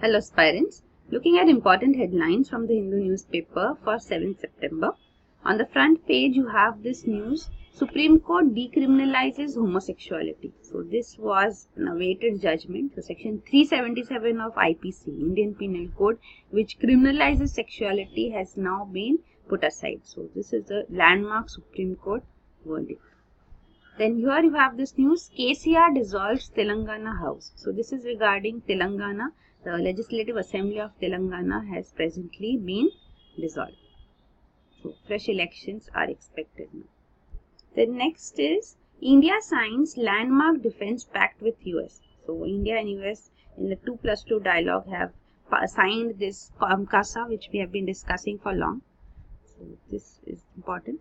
Hello aspirants, looking at important headlines from the Hindu newspaper for 7th September. On the front page you have this news, Supreme Court decriminalizes homosexuality. So this was an awaited judgment. So section 377 of IPC, Indian Penal Code, which criminalizes sexuality has now been put aside. So this is a landmark Supreme Court verdict. Then here you have this news, KCR dissolves Telangana House. So this is regarding Telangana. The Legislative Assembly of Telangana has presently been dissolved. So fresh elections are expected now. The next is India signs landmark defense pact with US. So India and US in the 2+2 dialogue have signed this CASA, which we have been discussing for long. So this is important.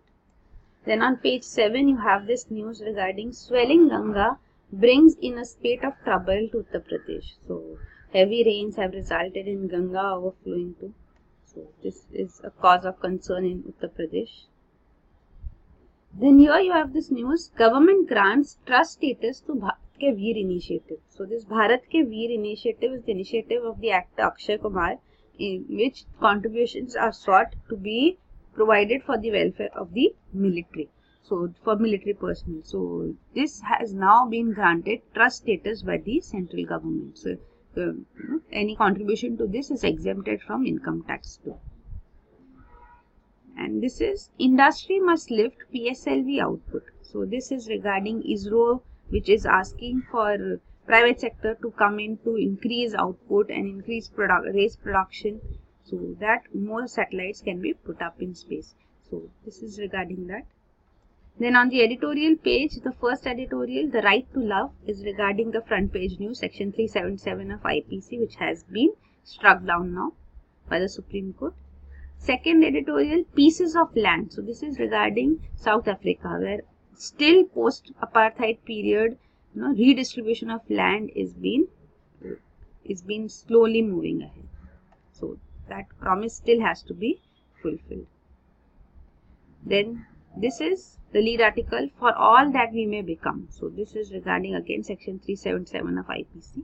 Then on page 7 you have this news regarding swelling Ganga brings in a spate of trouble to Uttar Pradesh. So heavy rains have resulted in Ganga overflowing too. So this is a cause of concern in Uttar Pradesh. Then here you have this news, government grants trust status to Bharat Ke Veer initiative. So this Bharat Ke Veer initiative is the initiative of the actor Akshay Kumar, in which contributions are sought to be provided for the welfare of the military. So for military personnel. So this has now been granted trust status by the central government. So any contribution to this is exempted from income tax too. And this is industry must lift PSLV output. So this is regarding ISRO, which is asking for private sector to come in to increase output and increase raise production, so that more satellites can be put up in space. So this is regarding that. Then on the editorial page, the first editorial, the right to love, is regarding the front page news, section 377 of IPC, which has been struck down now by the Supreme Court. Second editorial, pieces of land. So this is regarding South Africa, where still post-apartheid period, redistribution of land is being slowly moving ahead. So that promise still has to be fulfilled. Then this is the lead article, for all that we may become. So this is regarding again section 377 of IPC.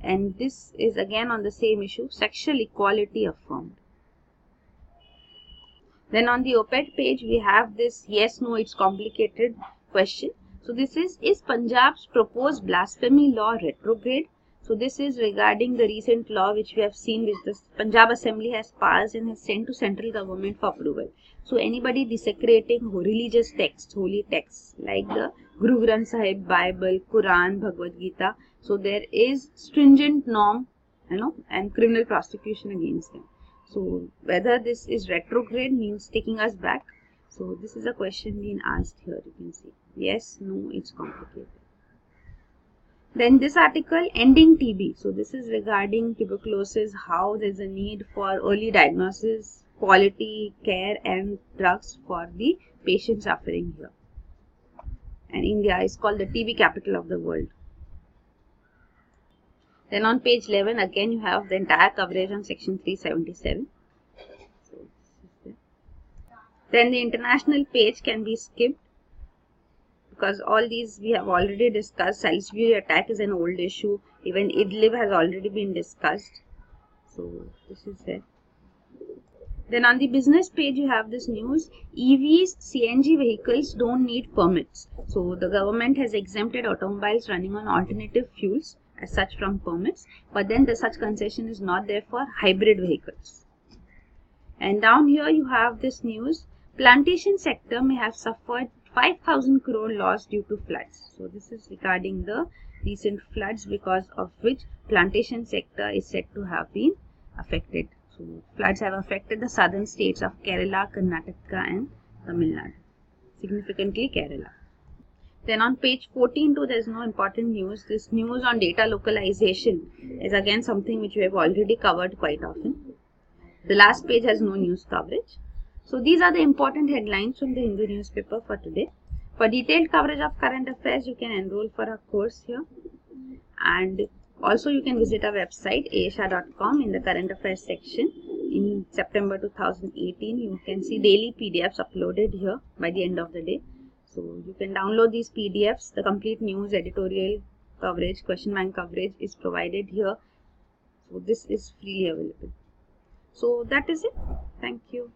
And this is again on the same issue, sexual equality affirmed. Then on the op-ed page we have this yes, no, it's complicated question. So this is Punjab's proposed blasphemy law retrograde? So this is regarding the recent law which we have seen, which the Punjab Assembly has passed and has sent to central government for approval. So anybody desecrating religious texts, holy texts like the Guru Granth Sahib, Bible, Quran, Bhagavad Gita, so there is stringent norm, and criminal prosecution against them. So whether this is retrograde means taking us back. So this is a question being asked here. You can see yes, no, it's complicated. Then this article, ending TB. So this is regarding tuberculosis, how there is a need for early diagnosis, quality care and drugs for the patients suffering here. And India is called the TB capital of the world. Then on page 11 again you have the entire coverage on section 377. So this is then the international page can be skipped, because all these we have already discussed. Salisbury attack is an old issue. Even Idlib has already been discussed. So this is there. Then on the business page you have this news, EVs, CNG vehicles don't need permits. So the government has exempted automobiles running on alternative fuels as such from permits, but then such concession is not there for hybrid vehicles. And down here you have this news, plantation sector may have suffered 5,000 crore loss due to floods. So this is regarding the recent floods, because of which plantation sector is said to have been affected. So floods have affected the southern states of Kerala, Karnataka and Tamil Nadu, significantly Kerala. Then on page 14 too, there is no important news. This news on data localization is again something which we have already covered quite often. The last page has no news coverage. So these are the important headlines from the Hindu newspaper for today. For detailed coverage of current affairs, you can enroll for our course here. And also you can visit our website aasha.com in the current affairs section. In September 2018, you can see daily PDFs uploaded here by the end of the day. So you can download these PDFs. The complete news, editorial coverage, question bank coverage is provided here So this is freely available. So that is it. Thank you.